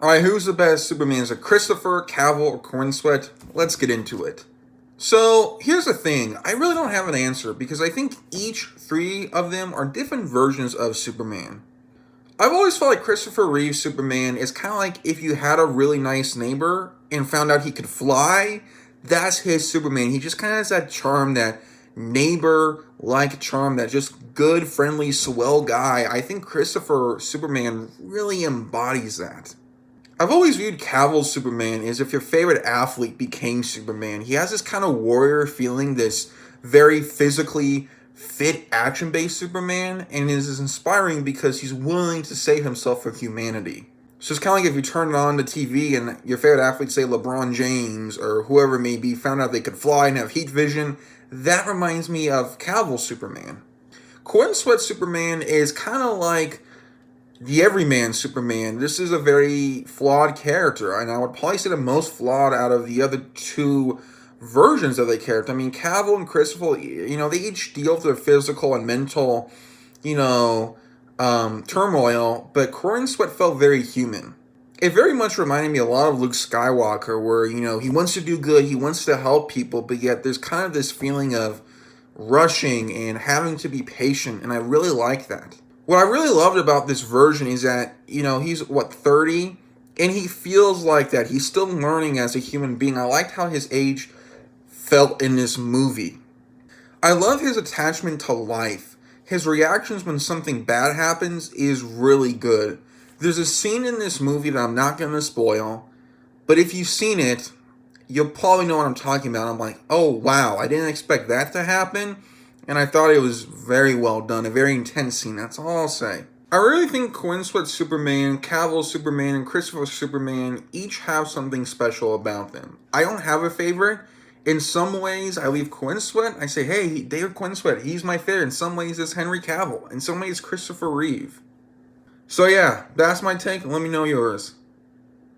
Alright, who's the best Superman? Is it Christopher, Cavil, or Corenswet? Let's get into it. So, here's the thing. I really don't have an answer because I think each three of them are different versions of Superman. I've always felt like Christopher Reeve's Superman is kind of like if you had a really nice neighbor and found out he could fly, that's his Superman. He just kind of has that charm, that neighbor-like charm, that just good, friendly, swell guy. I think Christopher Superman really embodies that. I've always viewed Cavil's Superman as if your favorite athlete became Superman. He has this kind of warrior feeling, this very physically fit, action-based Superman, and it is inspiring because he's willing to save himself for humanity. So it's kind of like if you turn on the TV and your favorite athlete, say LeBron James or whoever it may be, found out they could fly and have heat vision. That reminds me of Cavil's Superman. Corenswet Superman is kind of like the everyman Superman. This is a very flawed character, and I would probably say the most flawed out of the other two versions of the character. I mean, Cavil and Christopher, they each deal with their physical and mental, turmoil, but Corenswet felt very human. It very much reminded me a lot of Luke Skywalker, where, he wants to do good, he wants to help people, but yet there's kind of this feeling of rushing and having to be patient, and I really like that. What I really loved about this version is that, he's, 30? And he feels like that. He's still learning as a human being. I liked how his age felt in this movie. I love his attachment to life. His reactions when something bad happens is really good. There's a scene in this movie that I'm not going to spoil, but if you've seen it, you'll probably know what I'm talking about. I'm like, oh wow, I didn't expect that to happen. And I thought it was very well done, a very intense scene, that's all I'll say. I really think Corenswet's Superman, Cavil's Superman, and Christopher's Superman each have something special about them. I don't have a favorite. In some ways, I leave Corenswet. I say, hey, David Corenswet, he's my favorite. In some ways, it's Henry Cavill. In some ways, Christopher Reeve. So yeah, that's my take. Let me know yours.